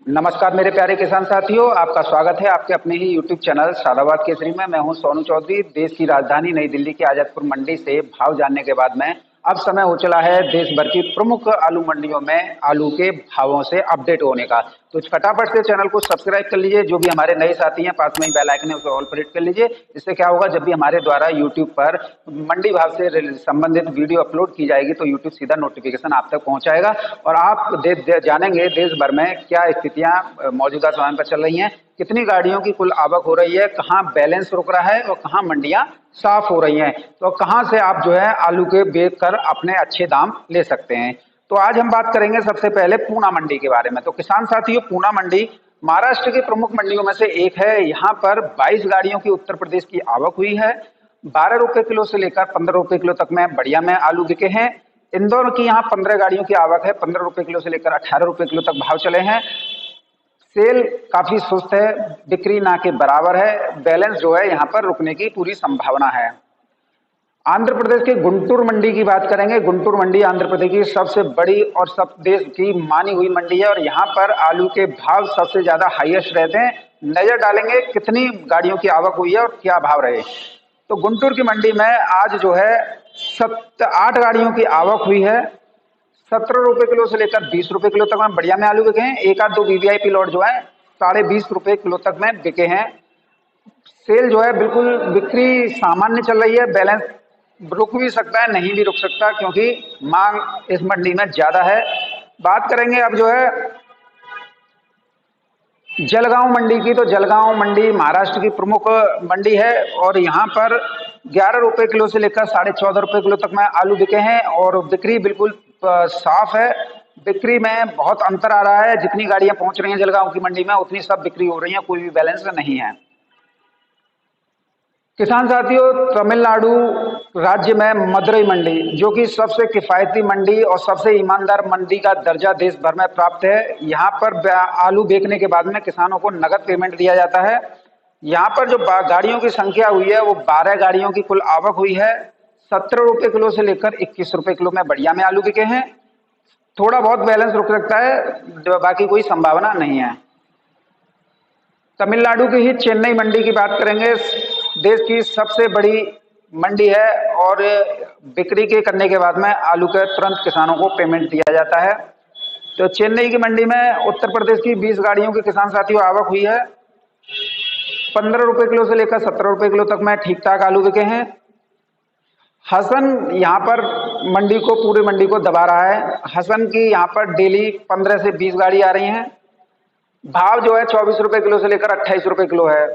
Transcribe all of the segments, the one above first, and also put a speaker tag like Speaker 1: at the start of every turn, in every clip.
Speaker 1: नमस्कार मेरे प्यारे किसान साथियों, आपका स्वागत है आपके अपने ही YouTube चैनल शादाबाद केसरी में। मैं हूं सोनू चौधरी। देश की राजधानी नई दिल्ली की आजादपुर मंडी से भाव जानने के बाद में अब समय हो चला है देश भर की प्रमुख आलू मंडियों में आलू के भावों से अपडेट होने का। तो फटाफट से चैनल को सब्सक्राइब कर लीजिए। जो भी हमारे नए साथी हैं, पास में ही बेल आइकन है, उसे ऑल पर हिट कर लीजिए। इससे क्या होगा, जब भी हमारे द्वारा यूट्यूब पर मंडी भाव से संबंधित वीडियो अपलोड की जाएगी तो यूट्यूब सीधा नोटिफिकेशन आप तक पहुंचाएगा और आप जानेंगे देश भर में क्या स्थितियां मौजूदा समय पर चल रही हैं, कितनी गाड़ियों की कुल आवक हो रही है, कहाँ बैलेंस रुक रहा है और कहाँ मंडियां साफ हो रही हैं, तो कहाँ से आप जो है आलू के बेच कर अपने अच्छे दाम ले सकते हैं। तो आज हम बात करेंगे सबसे पहले पूना मंडी के बारे में। तो किसान साथियों, पूना मंडी महाराष्ट्र की प्रमुख मंडियों में से एक है। यहाँ पर 22 गाड़ियों की उत्तर प्रदेश की आवक हुई है। 12 रुपए किलो से लेकर 15 रुपए किलो तक में बढ़िया में आलू बिके हैं। इंदौर की यहाँ 15 गाड़ियों की आवक है। 15 रुपए किलो से लेकर 18 रुपए किलो तक भाव चले हैं। सेल काफी सुस्त है, बिक्री ना के बराबर है। बैलेंस जो है यहाँ पर रुकने की पूरी संभावना है। आंध्र प्रदेश के गुंटूर मंडी की बात करेंगे। गुंटूर मंडी आंध्र प्रदेश की सबसे बड़ी और सब देश की मानी हुई मंडी है और यहाँ पर आलू के भाव सबसे ज्यादा हाईएस्ट रहते हैं। नजर डालेंगे कितनी गाड़ियों की आवक हुई है और क्या भाव रहे। तो गुंटूर की मंडी में आज जो है 8 गाड़ियों की आवक हुई है। 17 रुपए किलो से लेकर 20 रुपए किलो तक में बढ़िया में आलू बिके हैं। एक आध दो वीवीआईपी लॉट जो है 20.5 रुपए किलो तक में बिके हैं। सेल जो है बिल्कुल बिक्री सामान्य चल रही है। बैलेंस रुक भी सकता है, नहीं भी रुक सकता, क्योंकि मांग इस मंडी में ज्यादा है। बात करेंगे अब जो है जलगांव मंडी की। तो जलगांव मंडी महाराष्ट्र की प्रमुख मंडी है और यहाँ पर 11 रुपए किलो से लेकर 14.5 रुपए किलो तक में आलू बिके हैं और बिक्री बिल्कुल साफ है। बिक्री में बहुत अंतर आ रहा है। जितनी गाड़ियां पहुंच रही हैं जलगांव की मंडी में उतनी सब बिक्री हो रही है, कोई भी बैलेंस नहीं है। किसान साथियों, तमिलनाडु राज्य में मदुरई मंडी, जो कि सबसे किफायती मंडी और सबसे ईमानदार मंडी का दर्जा देश भर में प्राप्त है। यहाँ पर आलू बेचने के बाद में किसानों को नगद पेमेंट दिया जाता है। यहाँ पर जो गाड़ियों की संख्या हुई है वो 12 गाड़ियों की कुल आवक हुई है। 17 रुपए किलो से लेकर 21 रुपए किलो में बढ़िया में आलू बिके हैं। थोड़ा बहुत बैलेंस रुक सकता है, बाकी कोई संभावना नहीं है। तमिलनाडु की ही चेन्नई मंडी की बात करेंगे। देश की सबसे बड़ी मंडी है और बिक्री के करने के बाद में आलू के तुरंत किसानों को पेमेंट दिया जाता है। तो चेन्नई की मंडी में उत्तर प्रदेश की 20 गाड़ियों की किसान साथियों आवक हुई है। 15 रुपए किलो से लेकर 17 रुपए किलो तक में ठीक ठाक आलू बिके हैं। हसन यहाँ पर मंडी को, पूरी मंडी को दबा रहा है। हसन की यहाँ पर डेली 15 से 20 गाड़ी आ रही हैं। भाव जो है 24 रुपए किलो से लेकर 28 रुपए किलो है।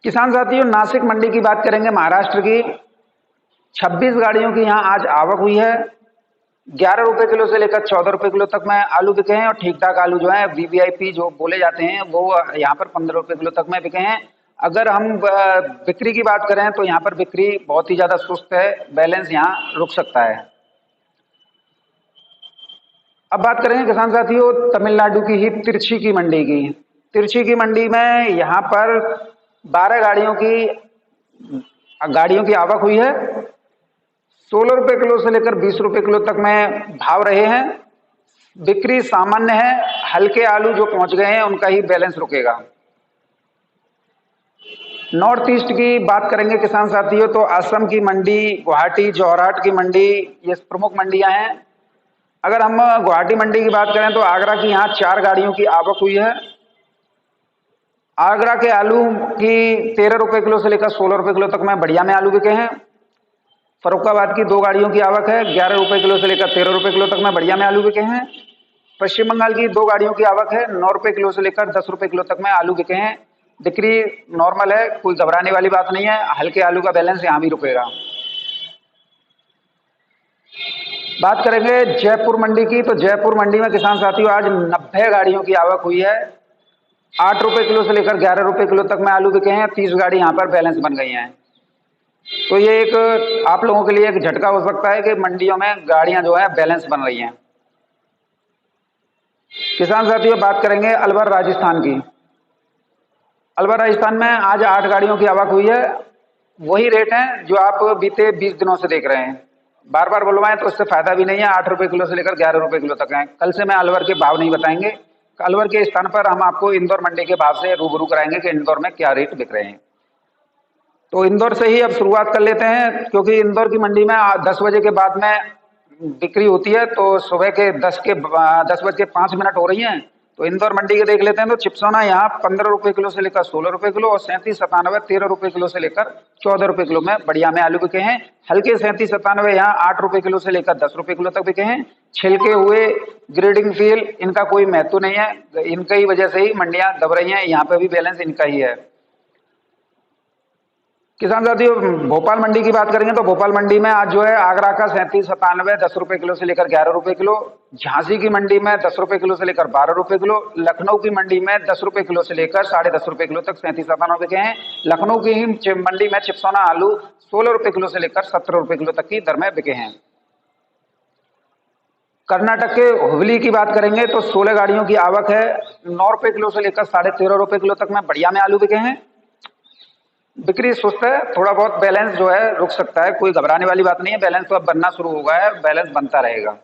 Speaker 1: किसान साथियों, नासिक मंडी की बात करेंगे महाराष्ट्र की। 26 गाड़ियों की यहाँ आज आवक हुई है। 11 रुपए किलो से लेकर 14 रुपए किलो तक में आलू बिके हैं और ठीक ठाक आलू जो है वीवीआईपी जो बोले जाते हैं वो यहाँ पर 15 रुपए किलो तक में बिके हैं। अगर हम बिक्री की बात करें तो यहाँ पर बिक्री बहुत ही ज्यादा सुस्त है, बैलेंस यहाँ रुक सकता है। अब बात करेंगे किसान साथियों तमिलनाडु की ही तिरछी की मंडी की। तिरछी की मंडी में यहाँ पर 12 गाड़ियों की आवक हुई है। 16 रुपए किलो से लेकर 20 रुपए किलो तक में भाव रहे हैं। बिक्री सामान्य है। हल्के आलू जो पहुंच गए हैं उनका ही बैलेंस रुकेगा। नॉर्थ ईस्ट की बात करेंगे किसान साथियों तो असम की मंडी, गुवाहाटी जोरहाट की मंडी, ये प्रमुख मंडियां हैं। अगर हम गुवाहाटी मंडी की बात करें तो आगरा की यहाँ 4 गाड़ियों की आवक हुई है। आगरा के आलू की 13 रुपए किलो से लेकर 16 रुपए किलो तक में बढ़िया में आलू बिके हैं। फरुखाबाद की 2 गाड़ियों की आवक है। 11 रुपए किलो से लेकर 13 रुपए किलो तक में बढ़िया में आलू बिके हैं। पश्चिम बंगाल की 2 गाड़ियों की आवक है। 9 रुपए किलो से लेकर 10 रुपए किलो तक में आलू बिके हैं। बिक्री नॉर्मल है, कोई घबराने वाली बात नहीं है। हल्के आलू का बैलेंस यहाँ भी रुकेगा। बात करेंगे जयपुर मंडी की। तो जयपुर मंडी में किसान साथियों आज 90 गाड़ियों की आवक हुई है। 8 रुपए किलो से लेकर 11 रुपए किलो तक में आलू बिके हैं। 30 गाड़ी यहाँ पर बैलेंस बन गई हैं। तो ये एक आप लोगों के लिए एक झटका हो सकता है कि मंडियों में गाड़ियां जो है बैलेंस बन रही हैं। किसान साथियों बात करेंगे अलवर राजस्थान की। अलवर राजस्थान में आज 8 गाड़ियों की आवक हुई है। वही रेट है जो आप बीते 20 दिनों से देख रहे हैं। बार बार बुलवाएं तो उससे फायदा भी नहीं है। 8 रुपये किलो से लेकर 11 रुपये किलो तक हैं। कल से मैं अलवर के भाव नहीं बताएंगे, अलवर के स्थान पर हम आपको इंदौर मंडी के भाव से रूबरू कराएंगे कि इंदौर में क्या रेट बिक रहे हैं। तो इंदौर से ही अब शुरुआत कर लेते हैं, क्योंकि इंदौर की मंडी में 10 बजे के बाद में बिक्री होती है। तो सुबह के 10 बज के 5 मिनट हो रही हैं, तो इंदौर मंडी के देख लेते हैं। तो चिप्सोना यहाँ 15 रुपये किलो से लेकर 16 रुपये किलो, और 37-97 13 रुपये किलो से लेकर 14 रुपये किलो में बढ़िया में आलू बिके हैं। हल्के 37-97 यहाँ 8 रुपये किलो से लेकर 10 रुपये किलो तक बिके हैं। छिलके हुए ग्रेडिंग फील इनका कोई महत्व नहीं है, इनकी ही वजह से ही मंडियां दब रही हैं। यहाँ पे भी बैलेंस इनका ही है। किसान साथियों, भोपाल मंडी की बात करेंगे तो भोपाल मंडी में आज जो है आगरा का 37-97 10 रुपये किलो से लेकर 11 रुपये किलो, झांसी की मंडी में 10 रुपये किलो से लेकर 12 रुपये किलो, लखनऊ की मंडी में 10 रुपये किलो से लेकर 10.5 रुपये किलो तक 37-97 बिके हैं। लखनऊ की ही मंडी में चिप्सोना आलू 16 रुपये किलो से लेकर 17 रुपये किलो तक की दर में बिके हैं। कर्नाटक के हुबली की बात करेंगे तो 16 गाड़ियों की आवक है। 9 रुपये किलो से लेकर 13.5 रुपये किलो तक में बढ़िया में आलू बिके हैं। बिक्री सुस्त है, थोड़ा बहुत बैलेंस जो है रुक सकता है, कोई घबराने वाली बात नहीं है। बैलेंस तो अब बनना शुरू हो गया है, बैलेंस बनता रहेगा।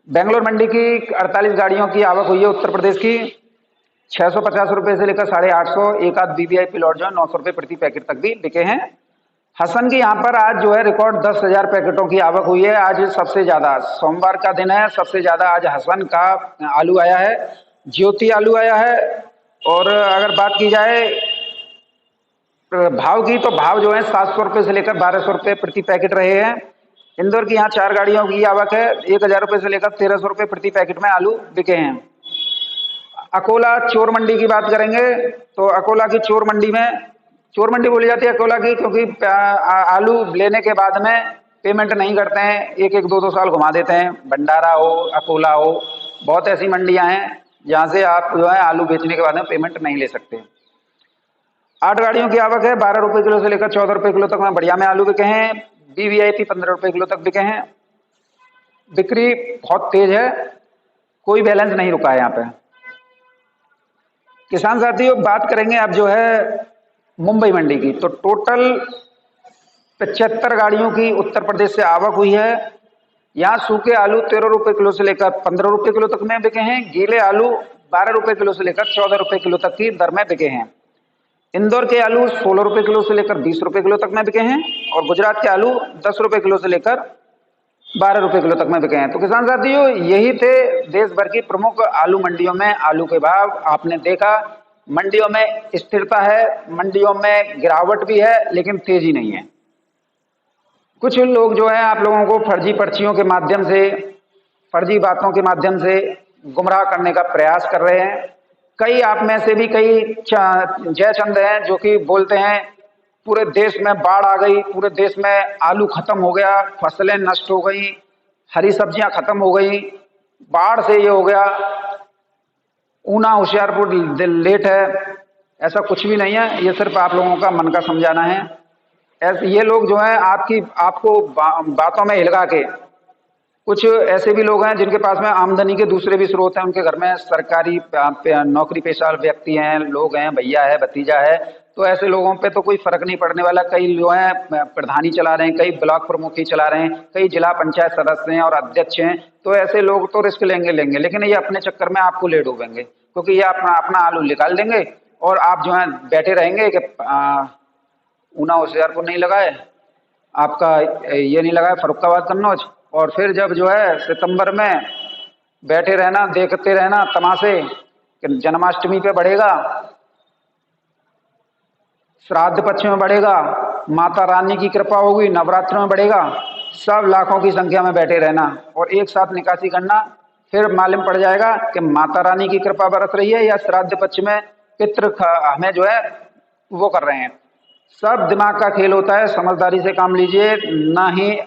Speaker 1: बेंगलोर मंडी की 48 गाड़ियों की आवक हुई है उत्तर प्रदेश की। 650 रुपये से लेकर 850, एक आध BVIP लॉट जो है 900 रुपये प्रति पैकेट तक भी बिके हैं। हसन की यहाँ पर आज जो है रिकॉर्ड 10,000 पैकेटों की आवक हुई है। आज सबसे ज्यादा, सोमवार का दिन है, सबसे ज्यादा आज हसन का आलू आया है, ज्योति आलू आया है। और अगर बात की जाए भाव की, तो भाव जो है 700 रुपये से लेकर 1200 रुपये प्रति पैकेट रहे हैं। इंदौर की यहाँ 4 गाड़ियों की आवक है। 1000 रुपये से लेकर 1300 रुपये प्रति पैकेट में आलू बिके हैं। अकोला चोर मंडी की बात करेंगे तो अकोला की चोर मंडी बोली जाती है अकोला की, क्योंकि आलू लेने के बाद में पेमेंट नहीं करते हैं, 1-1, 2-2 साल घुमा देते हैं। भंडारा हो, अकोला हो, बहुत ऐसी मंडियां हैं जहां से आप जो है आलू बेचने के बाद में पेमेंट नहीं ले सकते। 8 गाड़ियों की आवक है। 12 रुपये किलो से लेकर 14 रुपये किलो तक में बढ़िया में आलू बिके हैं। BVIP 15 रुपये किलो तक बिके हैं। बिक्री बहुत तेज है, कोई बैलेंस नहीं रुका है यहाँ पे। किसान साथियों, बात करेंगे अब जो है मुंबई मंडी की, तो टोटल 75 गाड़ियों की उत्तर प्रदेश से आवक हुई है। यहाँ सूखे आलू 13 रुपये किलो से लेकर 15 रुपये किलो तक में बिके हैं। गीले आलू 12 रुपये किलो से लेकर 14 रुपये किलो तक की दर में बिके हैं। इंदौर के आलू 16 रुपये किलो से लेकर 20 रुपये किलो तक में बिके हैं, और गुजरात के आलू 10 रुपये किलो से लेकर 12 रुपये किलो तक में बिके हैं। तो किसान साथियों, यही थे देश भर की प्रमुख आलू मंडियों में आलू के भाव। आपने देखा मंडियों में स्थिरता है, मंडियों में गिरावट भी है, लेकिन तेजी नहीं है। कुछ लोग जो है आप लोगों को फर्जी पर्चियों के माध्यम से, फर्जी बातों के माध्यम से गुमराह करने का प्रयास कर रहे हैं। कई आप में से भी कई जयचंद हैं जो कि बोलते हैं पूरे देश में बाढ़ आ गई, पूरे देश में आलू खत्म हो गया, फसलें नष्ट हो गई, हरी सब्जियां खत्म हो गई, बाढ़ से ये हो गया, ऊना होशियारपुर लेट है। ऐसा कुछ भी नहीं है, ये सिर्फ आप लोगों का मन का समझाना है। ऐसे ये लोग जो है आपको बातों में हिलगा के, कुछ ऐसे भी लोग हैं जिनके पास में आमदनी के दूसरे भी स्रोत हैं, उनके घर में सरकारी नौकरी पेशा व्यक्ति हैं, लोग हैं, भैया है, भतीजा है, तो ऐसे लोगों पे तो कोई फर्क नहीं पड़ने वाला। कई जो हैं प्रधानी चला रहे हैं, कई ब्लॉक प्रमुख ही चला रहे हैं, कई जिला पंचायत सदस्य हैं और अध्यक्ष हैं, तो ऐसे लोग तो रिस्क लेंगे, लेकिन ये अपने चक्कर में आपको ले डूबेंगे, क्योंकि ये अपना आलू निकाल देंगे और आप जो है बैठे रहेंगे कि ऊना होशियारपुर नहीं लगाए, आपका ये नहीं लगाया फर्रुखाबाद कन्नौज, और फिर जब जो है सितंबर में बैठे रहना, देखते रहना तमाशे कि जन्माष्टमी पे बढ़ेगा, श्राद्ध पक्ष में बढ़ेगा, माता रानी की कृपा होगी, नवरात्र में बढ़ेगा, सब लाखों की संख्या में बैठे रहना और एक साथ निकासी करना। फिर मालूम पड़ जाएगा कि माता रानी की कृपा बरस रही है या श्राद्ध पक्ष में पितृ हमें जो है वो कर रहे हैं। सब दिमाग का खेल होता है, समझदारी से काम लीजिए। ना ही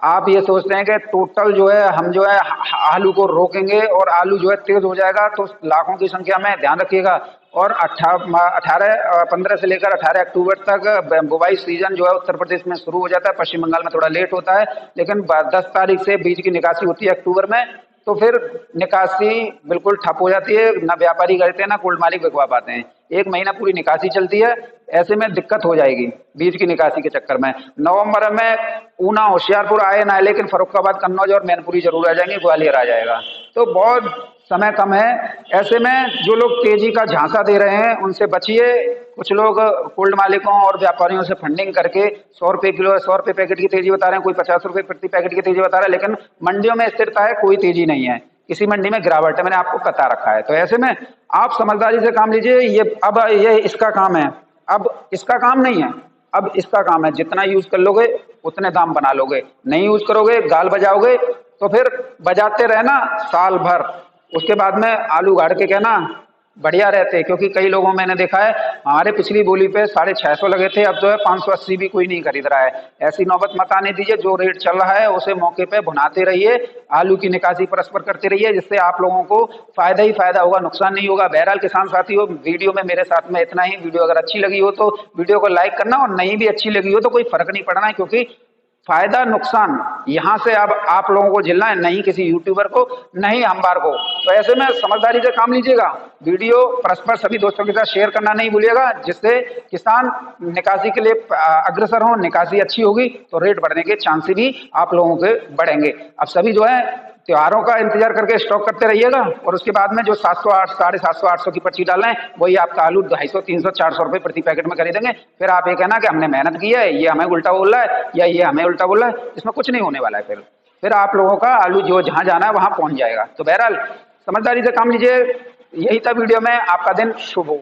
Speaker 1: आप ये सोचते हैं कि टोटल जो है हम जो है आलू को रोकेंगे और आलू जो है तेज हो जाएगा, तो लाखों की संख्या में ध्यान रखिएगा। और 15 से लेकर 18 अक्टूबर तक बुवाई सीजन जो है उत्तर प्रदेश में शुरू हो जाता है। पश्चिम बंगाल में थोड़ा लेट होता है, लेकिन 10 तारीख से बीज की निकासी होती है अक्टूबर में, तो फिर निकासी बिल्कुल ठप हो जाती है। ना व्यापारी खरीदते हैं, ना कोल्ड मालिक बिकवा पाते हैं। 1 महीना पूरी निकासी चलती है। ऐसे में दिक्कत हो जाएगी बीज की निकासी के चक्कर में। नवंबर में ऊना होशियारपुर आए ना आए, लेकिन फर्रुखाबाद, कन्नौज और मैनपुरी जरूर आ जाएंगे, ग्वालियर आ जाएगा। तो बहुत समय कम है। ऐसे में जो लोग तेजी का झांसा दे रहे हैं उनसे बचिए। कुछ लोग कोल्ड मालिकों और व्यापारियों से फंडिंग करके 100 रुपए किलो, 100 रुपए पैकेट की तेजी बता रहे हैं, कोई 50 रुपए प्रति पैकेट की तेजी बता रहा है, लेकिन मंडियों में स्थिरता है, कोई तेजी नहीं है, किसी मंडी में गिरावट है, मैंने आपको बता रखा है। तो ऐसे में आप समझदारी से काम लीजिए। ये इसका काम है, अब इसका काम नहीं है, अब इसका काम है जितना यूज कर लोगे उतने दाम बना लोगे। नहीं यूज करोगे, गाल बजाओगे, तो फिर बजाते रहना साल भर, उसके बाद में आलू गाड़ के कहना बढ़िया रहते। क्योंकि कई लोगों में मैंने देखा है, हमारे पिछली बोली पे 650 लगे थे, अब जो है 580 भी कोई नहीं खरीद रहा है। ऐसी नौबत मत आने दीजिए। जो रेट चल रहा है उसे मौके पे भुनाते रहिए, आलू की निकासी परस्पर करते रहिए, जिससे आप लोगों को फायदा ही फायदा होगा, नुकसान नहीं होगा। बहरहाल किसान साथियों, वीडियो में मेरे साथ में इतना ही। वीडियो अगर अच्छी लगी हो तो वीडियो को लाइक करना, और नहीं भी अच्छी लगी हो तो कोई फर्क नहीं पड़ना है, क्योंकि फायदा नुकसान यहां से अब आप लोगों को झेलना है, नहीं किसी यूट्यूबर को, नहीं अंबार को। तो ऐसे में समझदारी से काम लीजिएगा। वीडियो परस्पर सभी दोस्तों के साथ शेयर करना नहीं भूलिएगा, जिससे किसान निकासी के लिए अग्रसर हो। निकासी अच्छी होगी तो रेट बढ़ने के चांसेस भी आप लोगों के बढ़ेंगे। अब सभी जो है त्योहारों का इंतजार करके स्टॉक करते रहिएगा, और उसके बाद में जो 700, 800, 750, 800 की पर्ची डाल रहे हैं, वही आपका आलू 250, 300, 400 रुपए प्रति पैकेट में खरीदेंगे। फिर आप ये कहना कि हमने मेहनत की है, ये हमें उल्टा बोल रहा है, या ये हमें उल्टा बोल रहा है। इसमें कुछ नहीं होने वाला है। फिर आप लोगों का आलू जो जहां जाना है वहां पहुंच जाएगा। तो बहरहाल समझदारी से काम लीजिए। यही था वीडियो में। आपका दिन शुभ हो।